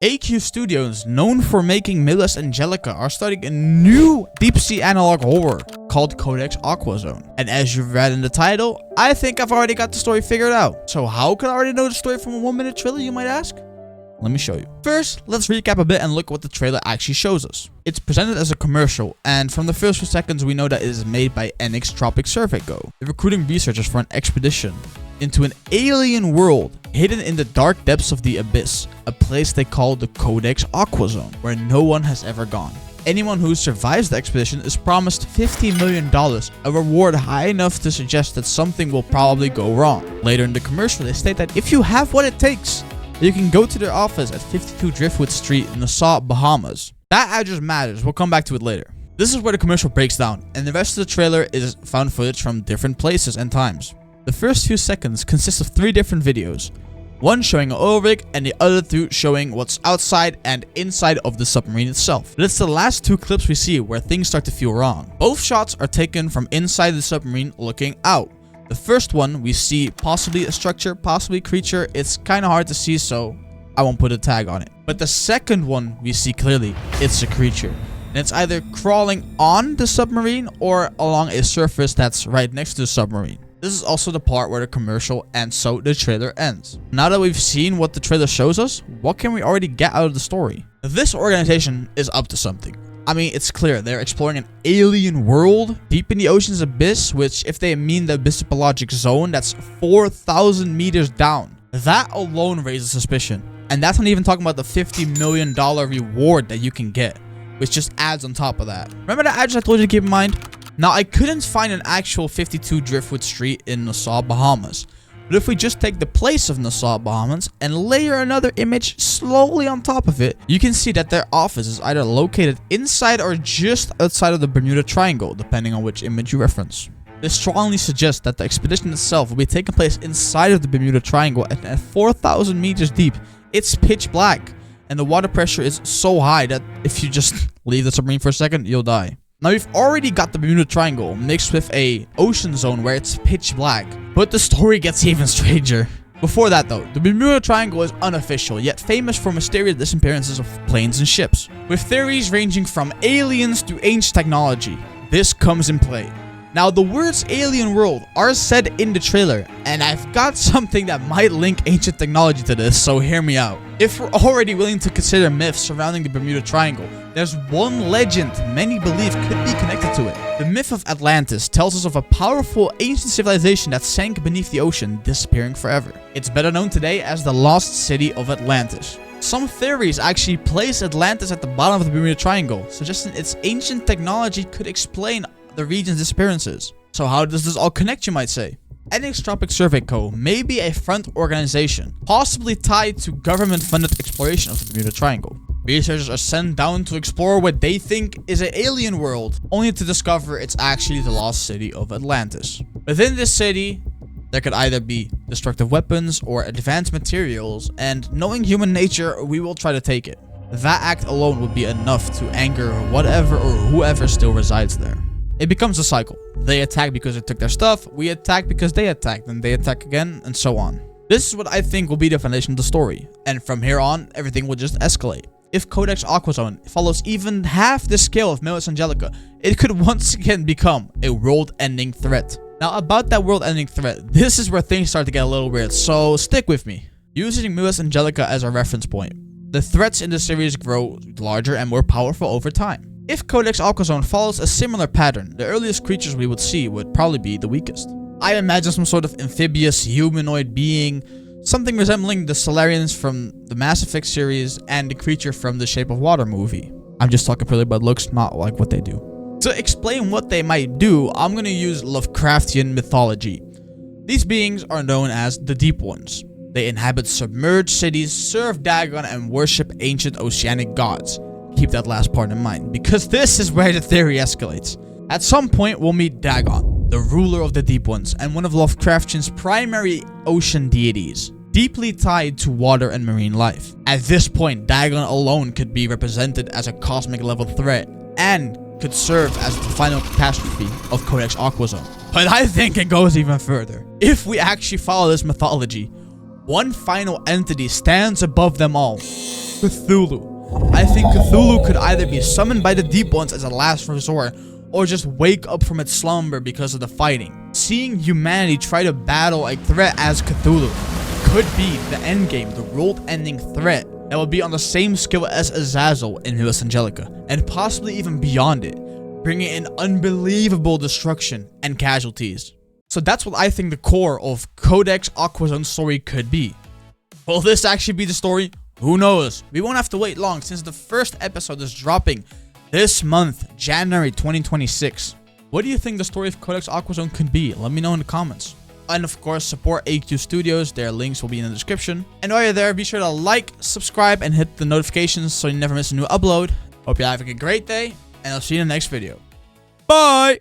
AQ Studios, known for making Milas Angelica, are starting a new deep-sea analog horror called Codex Aquazone. And as you've read in the title, I think I've already got the story figured out. So how could I already know the story from a 1-minute trailer, you might ask? Let me show you. First, let's recap a bit and look at what the trailer actually shows us. It's presented as a commercial, and from the first few seconds we know that it is made by NX Tropic Survey Go. They're recruiting researchers for an expedition into an alien world hidden in the dark depths of the abyss, a place they call the Codex Aquazone, where no one has ever gone. Anyone who survives the expedition is promised $50 million, a reward high enough to suggest that something will probably go wrong. Later in the commercial, they state that if you have what it takes, you can go to their office at 52 Driftwood Street in Nassau, Bahamas. That address matters, we'll come back to it later. This is where the commercial breaks down, and the rest of the trailer is found footage from different places and times. The first few seconds consist of 3 different videos, one showing an oil rig and the other 2 showing what's outside and inside of the submarine itself. But it's the last 2 clips we see where things start to feel wrong. Both shots are taken from inside the submarine looking out. The first one, we see possibly a structure, possibly a creature. It's kind of hard to see, so I won't put a tag on it. But the second one, we see clearly it's a creature. And it's either crawling on the submarine or along a surface that's right next to the submarine. This is also the part where the commercial and so the trailer ends. Now that we've seen what the trailer shows us, what can we already get out of the story? This organization is up to something. I mean, it's clear they're exploring an alien world deep in the ocean's abyss, which, if they mean the abyssopelagic zone, that's 4,000 meters down. That alone raises suspicion. And that's not even talking about the $50 million reward that you can get, which just adds on top of that. Remember that address I told you to keep in mind? Now, I couldn't find an actual 52 Driftwood Street in Nassau, Bahamas. But if we just take the place of Nassau, Bahamas, and layer another image slowly on top of it, you can see that their office is either located inside or just outside of the Bermuda Triangle, depending on which image you reference. This strongly suggests that the expedition itself will be taking place inside of the Bermuda Triangle at 4,000 meters deep. It's pitch black, and the water pressure is so high that if you just leave the submarine for a second, you'll die. Now, we've already got the Bermuda Triangle mixed with a ocean zone where it's pitch black, but the story gets even stranger. Before that though, the Bermuda Triangle is unofficial, yet famous for mysterious disappearances of planes and ships, with theories ranging from aliens to ancient technology. This comes in play. Now, the words alien world are said in the trailer, and I've got something that might link ancient technology to this, so hear me out. If we're already willing to consider myths surrounding the Bermuda Triangle, there's one legend many believe could be connected to it. The myth of Atlantis tells us of a powerful ancient civilization that sank beneath the ocean, disappearing forever. It's better known today as the lost city of Atlantis. Some theories actually place Atlantis at the bottom of the Bermuda Triangle, suggesting its ancient technology could explain the region's disappearances. So how does this all connect, you might say? NX Tropic Survey Co. may be a front organization, possibly tied to government-funded exploration of the Bermuda Triangle. Researchers are sent down to explore what they think is an alien world, only to discover it's actually the lost city of Atlantis. Within this city, there could either be destructive weapons or advanced materials, and knowing human nature, we will try to take it. That act alone would be enough to anger whatever or whoever still resides there. It becomes a cycle. They attack because they took their stuff, we attack because they attacked, and they attack again, and so on. This is what I think will be the foundation of the story, and from here on, everything will just escalate. If Codex Aquazone follows even half the scale of Milas Angelica, it could once again become a world-ending threat. Now, about that world-ending threat, this is where things start to get a little weird, so stick with me. Using Milas Angelica as a reference point, the threats in the series grow larger and more powerful over time. If Codex Aquazone follows a similar pattern, the earliest creatures we would see would probably be the weakest. I imagine some sort of amphibious humanoid being, something resembling the Solarians from the Mass Effect series and the creature from the Shape of Water movie. I'm just talking purely about looks, not like what they do. To explain what they might do, I'm going to use Lovecraftian mythology. These beings are known as the Deep Ones. They inhabit submerged cities, serve Dagon, and worship ancient oceanic gods. Keep that last part in mind, because this is where the theory escalates. At some point, we'll meet Dagon, the ruler of the Deep Ones, and one of Lovecraftian's primary ocean deities, deeply tied to water and marine life. At this point, Dagon alone could be represented as a cosmic level threat, and could serve as the final catastrophe of Codex Aquazone. But I think it goes even further. If we actually follow this mythology, one final entity stands above them all. Cthulhu. I think Cthulhu could either be summoned by the Deep Ones as a last resort, or just wake up from its slumber because of the fighting. Seeing humanity try to battle a threat as Cthulhu could be the endgame, the world-ending threat that will be on the same scale as Azazel in Milus Angelica, and possibly even beyond it, bringing in unbelievable destruction and casualties. So that's what I think the core of Codex Aquazone's story could be. Will this actually be the story? Who knows? We won't have to wait long since the first episode is dropping this month, January 2026. What do you think the story of Codex Aquazone could be? Let me know in the comments. And of course, support AQ Studios. Their links will be in the description. And while you're there, be sure to like, subscribe, and hit the notifications so you never miss a new upload. Hope you're having a great day, and I'll see you in the next video. Bye!